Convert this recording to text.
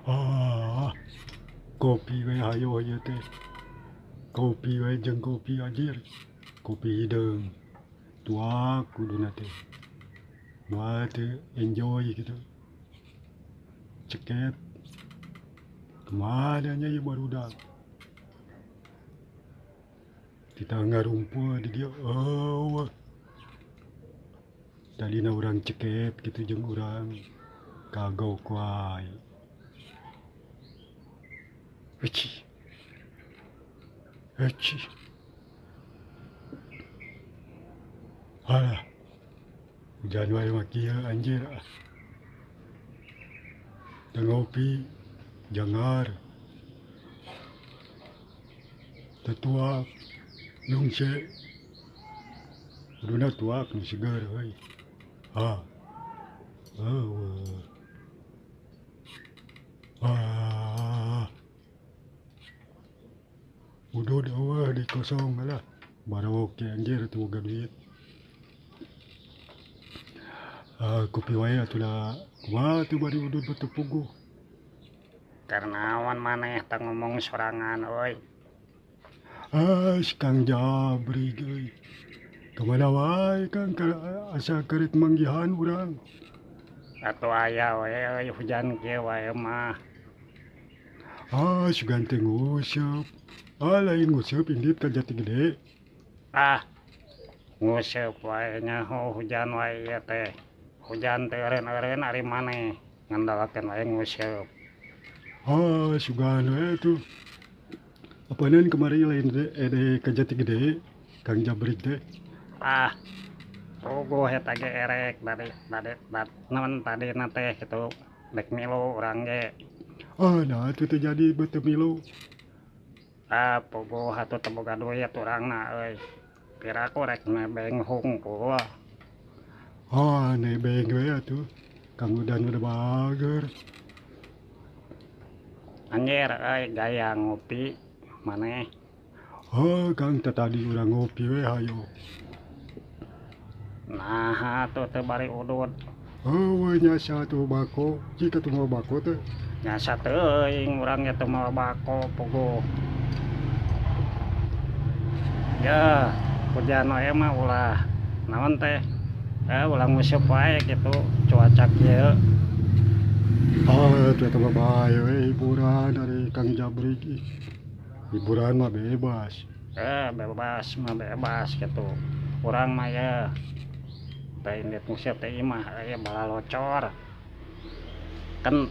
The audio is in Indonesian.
Ah, kopi we hayo ieu teh. Kopi we jeung kopi anjir. Kopi hideung. Tuak kuduna teh. Moal teu enjoy gitu. Ceket. Kemana nya ieu barudak? Kita ngarumpul di dia. Oh. Talina urang ceket gitu jeung urang kagok wae. Eci. Eci. Halah. Hujan wae mah kieu anjir. Teu ngopi, jangar. Teu tuak, lungse. Kuduna tuak nu seger euy. Ah. Eueuh. Ah. Udud eueuh di kosong lah. Baroke anjir teu boga duit. Kopi wae atuh kumaha tuh bari udud batu puguh. Karnaon maneh teu ngomong sorangan euy. Si Kang Jabri euy. Kemana wae Kang asa karek manggihan urang. Atuh aya we euy hujan kieu wae mah. Sugan teh nguseup. Lain nguseup indit ka Jati Gede. Nguseup wae nyaho hujan wae ieu teh. Hujan teh eureun-eureun ari maneh ngandalkeun wae nguseup. Sugan we tuh. Apanan kemari lain ka Jati Gede Kang Jabri teh. Puguh eta ge erek bade naon tadina teh kitu dek milu urang ge. Nah itu terjadi beuteum milu. Puguh atuh teu boga duit urangna euy. Piraku rek nebeng hungkul. Nebeng we atuh. Kang udan udah bager. Anjir euy gaya ngopi maneh. Kang tadi urang ngopi we hayo. Nah atuh teu bari udud. We nyasa tuh bako. Jika tuh mau bako teh. Nyasa teuing urang ge teu mau bako puguh. Ya, hujan wae mah ulah naon teh? Ulah nguseup wae kitu cuaca kieu. Ternyata mah bae we hiburan dari Kang Jabri. Hiburan mah bebas. Bebas mah bebas gitu. Urang mah ya teh indit nguseup teh imah aya bala locor. Kan